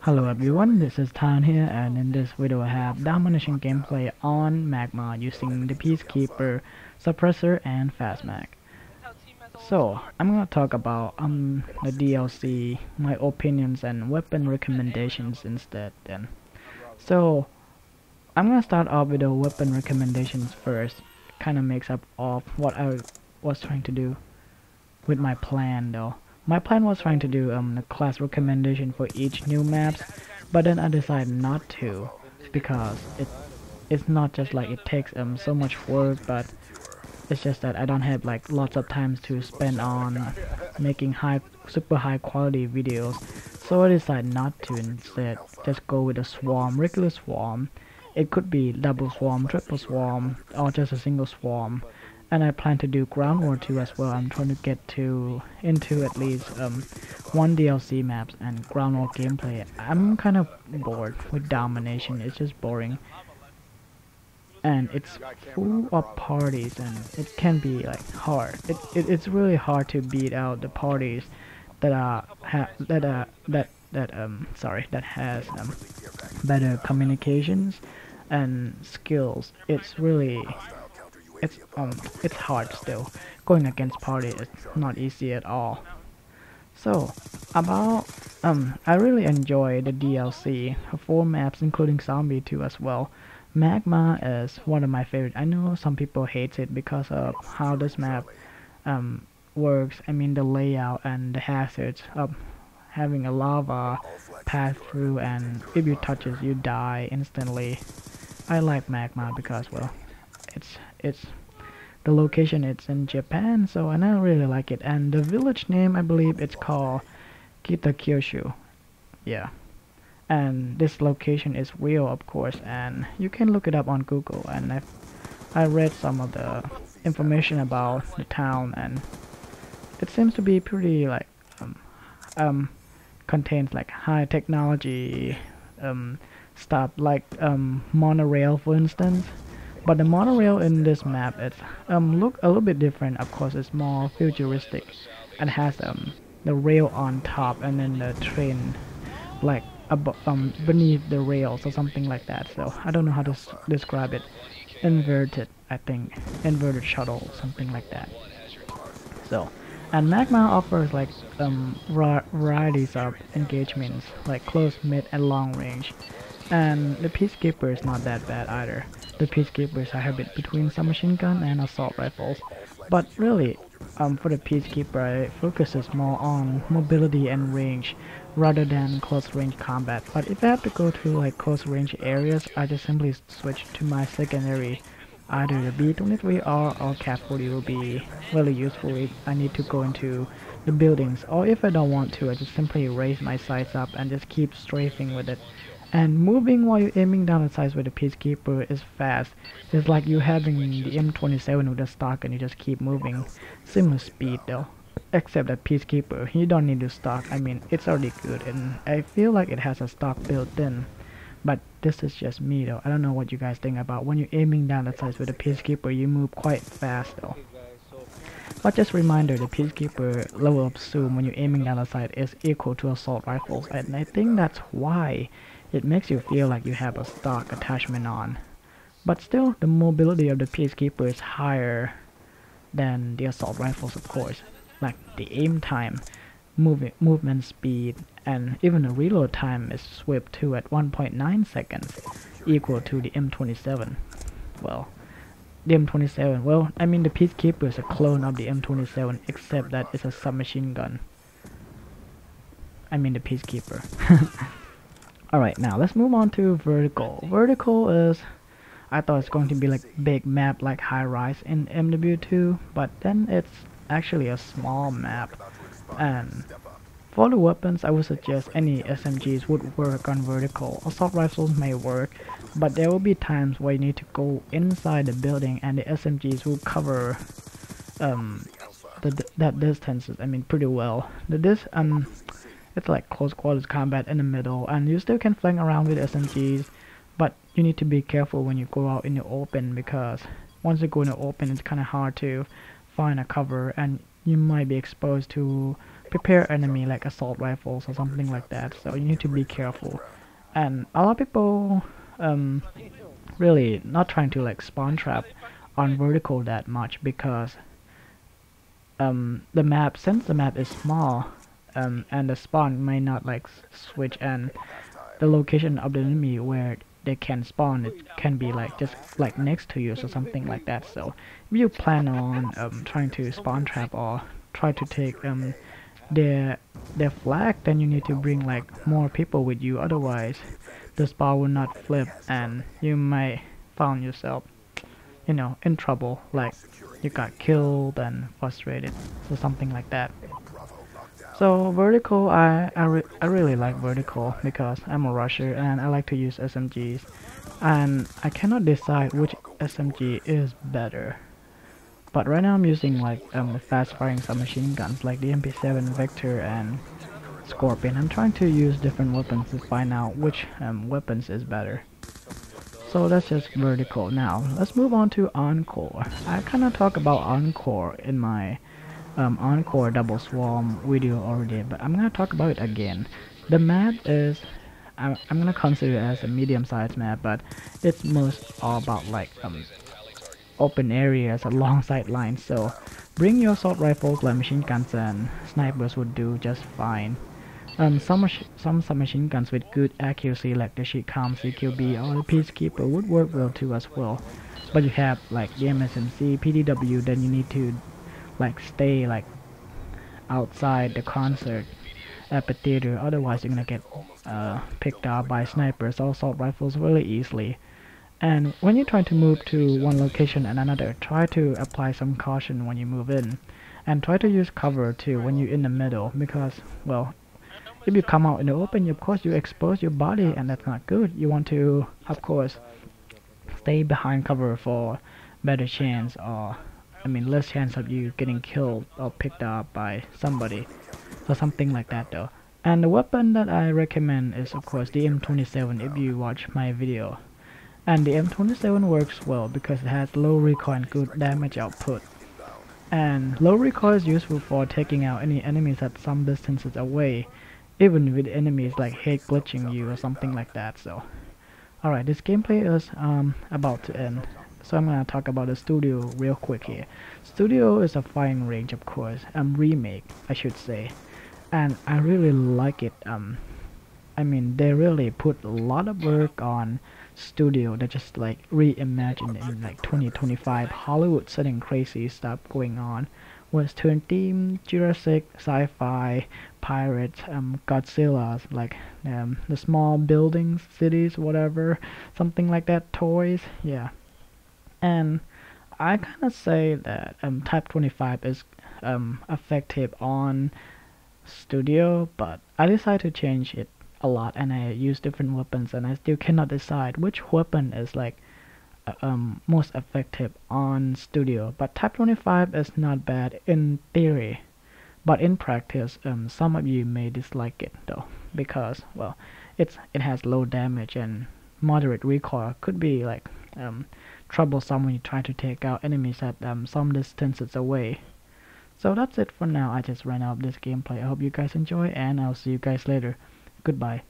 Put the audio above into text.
Hello everyone, this is Tan here, and in this video I have domination gameplay on Magma using the Peacekeeper, Suppressor, and Fastmag. So, I'm gonna talk about the DLC, my opinions and weapon recommendations instead then. So, I'm gonna start off with the weapon recommendations first. Kinda makes up of what I was trying to do with my plan though. My plan was trying to do the class recommendation for each new maps, but then I decided not to because it's not just like it takes so much work, but it's just that I don't have like lots of time to spend on making super high quality videos. So I decided not to, instead just go with a swarm, regular swarm. It could be double swarm, triple swarm, or just a single swarm. And I plan to do Ground War 2 as well. I'm trying to get into at least one DLC maps and Ground War gameplay. I'm kind of bored with domination. It's just boring, and it's full of parties, and it can be like hard. It's really hard to beat out the parties that are that has better communications and skills. It's hard still. Going against party is not easy at all. So about I really enjoy the DLC, 4 maps including Zombie 2 as well. Magma is one of my favorite. I know some people hate it because of how this map works. I mean the layout and the hazards of having a lava pass through, and if you touch it you die instantly. I like Magma because, well, it's the location, it's in Japan, so and I really like it. And the village name, I believe it's called Kitakyoshu. Yeah. And this location is real, of course, and you can look it up on Google. And I read some of the information about the town, and it seems to be pretty like contains like high technology stuff, like monorail for instance. But the monorail in this map, it's look a little bit different. Of course, it's more futuristic and has the rail on top, and then the train like beneath the rails or something like that. So I don't know how to describe it. Inverted, I think, inverted shuttle, something like that. So, and Magma offers like varieties of engagements, like close, mid, and long range. And the Peacekeeper is not that bad either. The Peacekeepers are hybrid between submachine gun and assault rifles. But really, for the Peacekeeper, it focuses more on mobility and range rather than close range combat. But if I have to go to like close range areas, I just simply switch to my secondary. Either the B-23R or Cat-40 will be really useful if I need to go into the buildings, or if I don't want to, I just simply raise my sights up and just keep strafing with it. And moving while you're aiming down the sights with the Peacekeeper is fast. It's like you having the M27 with the stock and you just keep moving. Similar speed though. Except that Peacekeeper, you don't need to stock. I mean, it's already good, and I feel like it has a stock built in. But this is just me though. I don't know what you guys think about when you're aiming down the sights with the Peacekeeper. You move quite fast though. But just reminder, the Peacekeeper level of zoom when you're aiming down the sight is equal to assault rifles, and I think that's why it makes you feel like you have a stock attachment on. But still, the mobility of the Peacekeeper is higher than the assault rifles, of course. Like the aim time, movement speed, and even the reload time is swift too at 1.9 seconds, equal to the M27. Well, the M27, well, I mean the Peacekeeper is a clone of the M27, except that it's a submachine gun. I mean the Peacekeeper. Alright, now let's move on to Vertical. Vertical is, I thought it's going to be like big map like High Rise in MW2, but then it's actually a small map. And for the weapons, I would suggest any SMGs would work on Vertical. Assault rifles may work, but there will be times where you need to go inside the building and the SMGs will cover that distances, I mean, pretty well. It's like close quarters combat in the middle, and you still can flank around with SMGs, but you need to be careful when you go out in the open, because once you go in the open it's kind of hard to find a cover, and you might be exposed to prepare enemy like assault rifles or something like that. So you need to be careful. And a lot of people um, really not trying to like spawn trap on vertical that much because the map, since the map is small, and the spawn may not like switch, and the location of the enemy where they can spawn, it can be like just like next to you or something like that. So if you plan on trying to spawn trap or try to take their flag, then you need to bring like more people with you, otherwise the spawn will not flip and you might find yourself, you know, in trouble, like you got killed and frustrated or something like that. So vertical, I really like vertical because I'm a rusher and I like to use SMGs, and I cannot decide which SMG is better. But right now I'm using like fast firing submachine guns like the MP7 Vector and Scorpion. I'm trying to use different weapons to find out which weapons is better. So that's just vertical. Now let's move on to Encore. I kind of talk about Encore in my Encore Double Swarm video already, but I'm gonna talk about it again. The map is, I'm gonna consider it as a medium-sized map, but it's most all about like open areas along sidelines. So bring your assault rifles like machine guns and snipers would do just fine. Some submachine guns with good accuracy like the Shikam CQB or the Peacekeeper would work well too as well. But you have like the MSMC, PDW, then you need to like stay like outside the concert amphitheater, otherwise you're gonna get picked up by snipers or assault rifles really easily. And when you try to move to one location and another, try to apply some caution when you move in, and try to use cover too when you're in the middle, because well, if you come out in the open, of course you expose your body and that's not good. You want to, of course, stay behind cover for better chance, or I mean less chance of you getting killed or picked up by somebody or something like that though. And the weapon that I recommend is of course the M27 if you watch my video. And the M27 works well because it has low recoil and good damage output. And low recoil is useful for taking out any enemies at some distances away, even with enemies like hate glitching you or something like that. So alright, this gameplay is about to end, so I'm gonna talk about the studio real quick here. Studio is a firing range, of course, remake I should say, and I really like it. I mean they really put a lot of work on studio. They just like reimagine in like 2025 Hollywood setting, crazy stuff going on. Western theme, Jurassic, sci-fi, pirates, Godzilla, like the small buildings, cities, whatever, something like that, toys, yeah. And I kind of say that Type 25 is effective on studio, but I decided to change it a lot, and I use different weapons, and I still cannot decide which weapon is like most effective on studio. But Type 25 is not bad in theory, but in practice some of you may dislike it though, because well, it has low damage and moderate recoil, could be like troublesome when you try to take out enemies at some distances away. So that's it for now. I just ran out of this gameplay. I hope you guys enjoy, and I'll see you guys later. Goodbye.